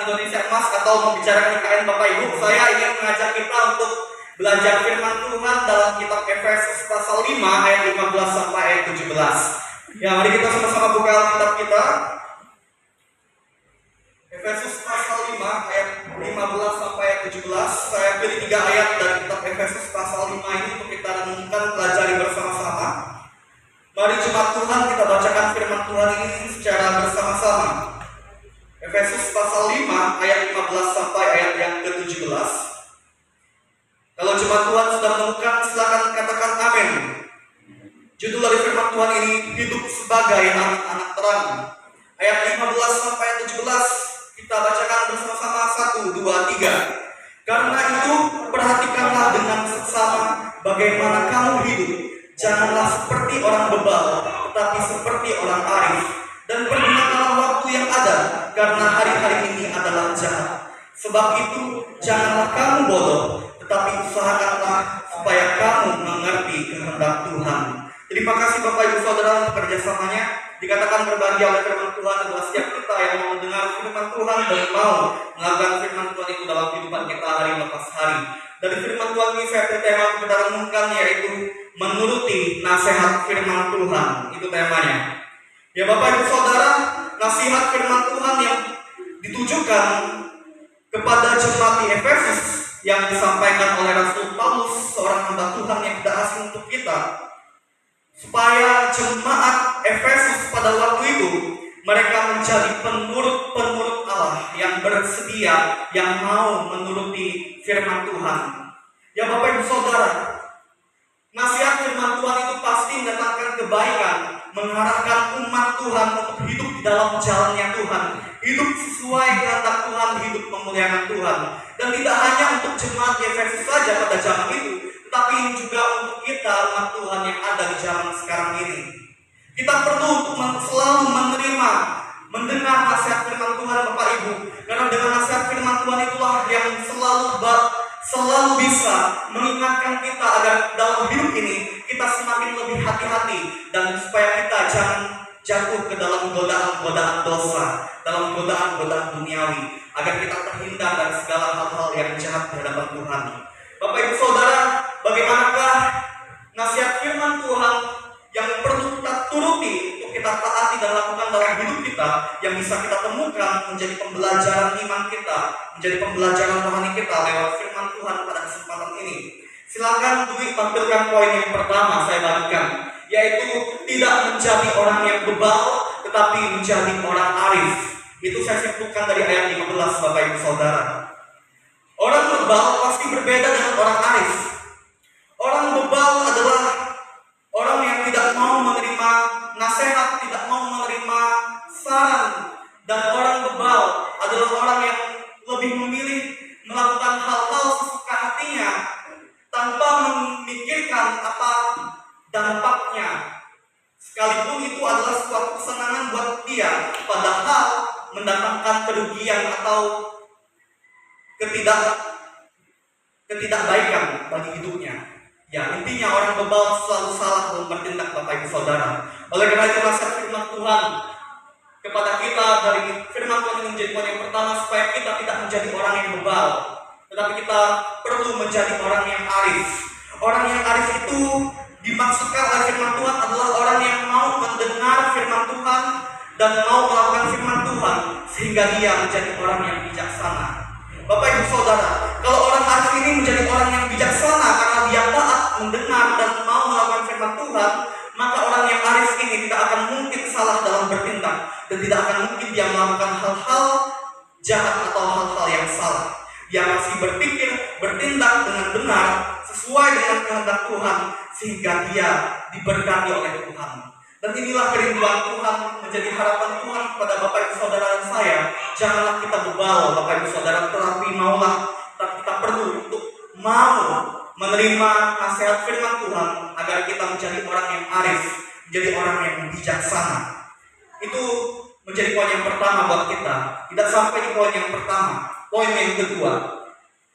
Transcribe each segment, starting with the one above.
Indonesia Emas atau membicarakan IKN Bapak Ibu, saya ingin mengajak kita untuk belajar firman Tuhan dalam kitab Efesus pasal 5 ayat 15 sampai ayat 17. Ya, mari kita sama-sama buka Alkitab kita. Efesus pasal 5 ayat 15 sampai ayat 17. Saya pilih 3 ayat dari kitab Efesus pasal 5 ini untuk kita renungkan, pelajari bersama-sama. Mari jemaat Tuhan kita bacakan firman Tuhan ini secara bersama-sama. Efesus pasal 5 ayat 15 sampai ayat yang ke-17. Kalau jemaat Tuhan sudah menemukan, silakan katakan amin. Judul dari firman Tuhan ini, hidup sebagai anak-anak terang. Ayat 15 sampai ayat 17 kita bacakan bersama-sama. 1, 2, 3. Karena itu perhatikanlah dengan seksama bagaimana kamu hidup. Janganlah seperti orang bebal, tetapi seperti orang arif. Dan pergunakanlah waktu yang ada, karena hari-hari ini adalah jahat. Sebab itu janganlah kamu bodoh, tetapi usahakanlah supaya kamu mengerti kehendak Tuhan. Terima kasih Bapak Ibu Saudara untuk kerjasamanya. Dikatakan berbagi oleh firman Tuhan adalah setiap kita yang mau mendengar firman Tuhan dan mau melakukan firman Tuhan itu dalam kehidupan kita hari lepas hari. Dari firman Tuhan ini saya tema untuk kita renungkan, yaitu menuruti nasihat firman Tuhan. Itu temanya. Ya Bapak Ibu Saudara, nasihat firman Tuhan yang ditujukan kepada jemaat di Efesus yang disampaikan oleh Rasul Paulus, seorang hamba Tuhan yang tidak asing untuk kita, supaya jemaat Efesus pada waktu itu mereka menjadi penurut-penurut Allah yang bersedia, yang mau menuruti firman Tuhan. Ya Bapak Ibu Saudara, nasihat firman Tuhan itu pasti mendatangkan kebaikan, mengarahkan umat Tuhan untuk hidup di dalam jalannya Tuhan, hidup sesuai kehendak Tuhan, hidup memuliakan Tuhan. Dan tidak hanya untuk jemaat di Efesus saja pada zaman itu, tetapi ini juga untuk kita umat Tuhan yang ada di zaman sekarang ini. Kita perlu untuk selalu menerima, mendengar nasihat firman Tuhan Bapak Ibu, karena dengan nasihat firman Tuhan itulah yang selalu bisa mengingatkan kita agar dalam hidup ini kita semakin lebih hati-hati, dan supaya kita jangan jatuh ke dalam godaan-godaan dosa, dalam godaan-godaan duniawi, agar kita terhindar dari segala hal-hal yang jahat di hadapan Tuhan. Bapak Ibu Saudara, bagaimanakah nasihat firman Tuhan yang perlu kita turuti untuk kita taati dan lakukan dalam hidup kita, yang bisa kita temukan menjadi pembelajaran iman kita, menjadi pembelajaran rohani kita lewat firman Tuhan pada kesempatan ini. Silakan Dwi tampilkan poin yang pertama saya bagikan, yaitu tidak menjadi orang yang bebal, tetapi menjadi orang arif. Itu saya simpulkan dari ayat 15 Bapak Ibu Saudara. Orang bebal pasti berbeda dengan orang arif. Orang bebal adalah orang yang tidak mau menerima nasihat, tidak mau menerima saran. Dan orang bebal adalah orang yang lebih memilih melakukan hal-hal sesuka hatinya tanpa memikirkan apa dampaknya, sekalipun itu adalah suatu kesenangan buat dia, padahal mendatangkan kerugian atau ketidakbaikan bagi hidupnya. Ya, intinya orang bebal selalu salah dalam bertindak Bapak Ibu Saudara. Oleh karena itu nasihat firman Tuhan kepada kita dari firman Tuhan ini menjadi poin yang pertama, supaya kita tidak menjadi orang yang bebal, tetapi kita perlu menjadi orang yang arif. Orang yang arif itu dimaksudkan oleh firman Tuhan adalah orang yang mau mendengar firman Tuhan dan mau melakukan firman Tuhan, sehingga dia menjadi orang yang bijaksana. Bapak Ibu Saudara, kalau orang arif ini menjadi orang yang bijaksana karena dia taat mendengar dan mau melakukan firman Tuhan, maka orang yang arif ini tidak akan mungkin salah dalam bertindak, dan tidak akan mungkin dia melakukan hal-hal jahat atau hal-hal yang salah. Dia masih berpikir, bertindak dengan benar sesuai dengan kehendak Tuhan, sehingga dia diberkati oleh Tuhan. Dan inilah kerinduan Tuhan, menjadi harapan Tuhan kepada Bapak Ibu Saudara dan saya. Janganlah kita bebal Bapak Ibu Saudara, tetapi kita perlu untuk mau menerima nasihat firman Tuhan agar kita menjadi orang yang arif, menjadi orang yang bijaksana. Itu menjadi poin yang pertama buat kita. Tidak sampai di poin yang pertama. Poin yang kedua,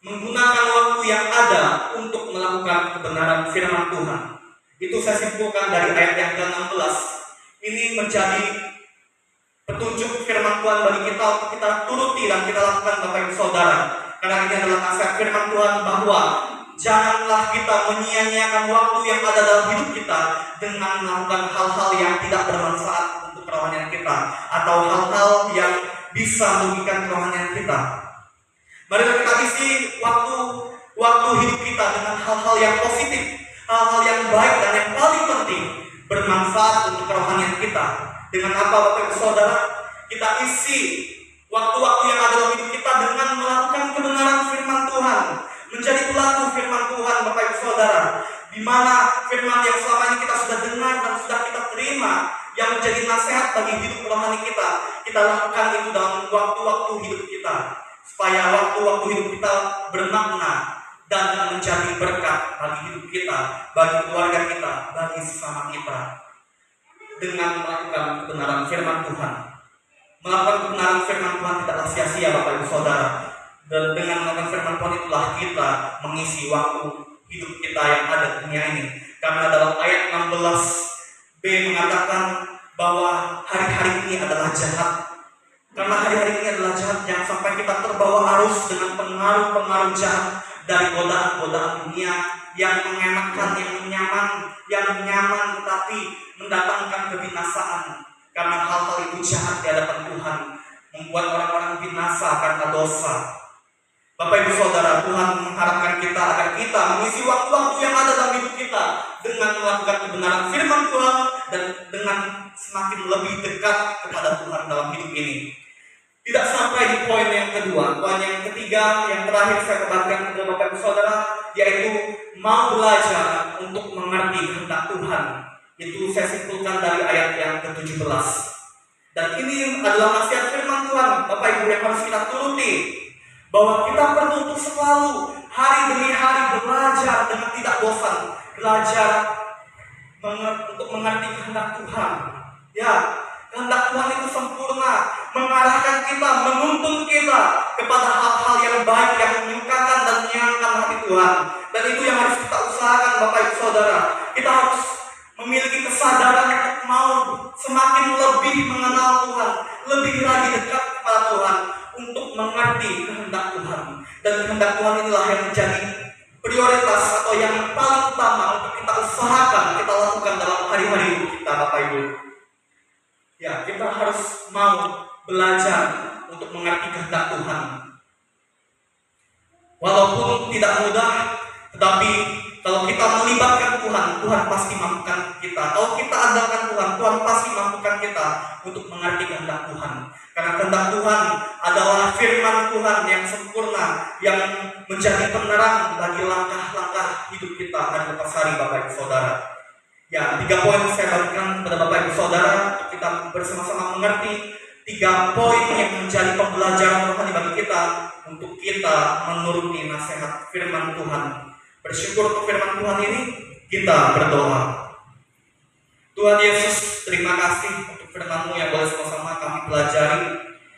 menggunakan waktu yang ada untuk melakukan kebenaran firman Tuhan. Itu saya simpulkan dari ayat yang ke-16. Ini menjadi petunjuk firman Tuhan bagi kita untuk kita turuti turuti dan kita lakukan Bapak Ibu Saudara. Karena ini adalah nasihat firman Tuhan bahwa janganlah kita menyia-nyiakan waktu yang ada dalam hidup kita dengan melakukan hal-hal yang tidak bermanfaat untuk kerohanian kita atau hal-hal yang bisa merugikan kerohanian kita. Mari kita isi waktu hidup kita dengan hal-hal yang positif, hal-hal yang baik dan yang paling penting bermanfaat untuk kerohanian kita. Dengan apa Bapak Ibu Saudara? Kita isi waktu-waktu yang ada dalam hidup kita dengan melakukan kebenaran firman Tuhan, menjadi pelaku firman Tuhan Bapak Ibu Saudara, di mana firman yang selama ini kita sudah dengar dan sudah kita terima yang menjadi nasihat bagi hidup rohani kita lakukan itu dalam waktu-waktu hidup kita, supaya waktu-waktu hidup kita bermakna dan menjadi berkat bagi hidup kita, bagi keluarga kita, bagi sesama kita. Dengan melakukan kebenaran firman Tuhan, melakukan kebenaran firman Tuhan tidaklah sia-sia Bapak Ibu Saudara. Dan dengan melakukan firman Tuhan itulah kita mengisi waktu hidup kita yang ada di dunia ini. Karena dalam ayat 16b mengatakan bahwa hari-hari ini adalah jahat. Karena hari-hari ini adalah jahat, jangan sampai kita terbawa arus dengan pengaruh-pengaruh jahat dari godaan-godaan dunia yang mengenakan, yang nyaman tetapi mendatangkan kebinasaan. Karena hal-hal itu jahat di hadapan Tuhan, membuat orang-orang binasa karena dosa. Bapak Ibu Saudara, Tuhan mengharapkan kita agar kita mengisi waktu-waktu yang ada dalam hidup kita dengan melakukan kebenaran firman Tuhan dan dengan semakin lebih dekat kepada Tuhan dalam hidup ini. Tidak sampai di poin yang kedua, poin yang ketiga, yang terakhir saya kembalikan kepada Bapak Ibu Saudara, yaitu mau belajar untuk mengerti kehendak Tuhan. Itu saya simpulkan dari ayat yang ke-17. Dan ini adalah nasihat firman Tuhan, Bapak Ibu, yang harus kita turuti. Bahwa kita perlu untuk selalu hari demi hari belajar dengan tidak bosan, belajar untuk mengerti kehendak Tuhan. Ya, kehendak Tuhan itu sempurna, mengarahkan kita, menuntun kita kepada hal-hal yang baik, yang menyukakan dan menyenangkan hati Tuhan. Dan itu yang harus kita usahakan Bapak Ibu Saudara. Kita harus memiliki kesadaran untuk mau semakin lebih mengenal Tuhan, lebih lagi dekat kepada Tuhan, untuk mengerti kehendak Tuhan. Dan kehendak Tuhan inilah yang menjadi prioritas atau yang paling utama untuk kita usahakan, kita lakukan dalam hari-hari hidup kita Bapak Ibu. Ya, kita harus mau belajar untuk mengerti kehendak Tuhan. Walaupun tidak mudah, tetapi kalau kita melibatkan Tuhan, Tuhan pasti mampukan kita. Kalau kita andalkan Tuhan, Tuhan pasti mampukan kita untuk mengerti kehendak Tuhan. Karena kehendak Tuhan adalah firman Tuhan yang sempurna, yang menjadi penerang bagi langkah-langkah hidup kita dan lepas hari Bapak Ibu Saudara. Ya, 3 poin saya bagikan kepada Bapak Ibu Saudara untuk kita bersama-sama mengerti 3 poin yang menjadi pembelajaran rohani bagi kita untuk kita menuruti nasihat firman Tuhan. Bersyukur untuk firman Tuhan ini, kita berdoa. Tuhan Yesus, terima kasih untuk firman-Mu yang boleh sama-sama kami pelajari.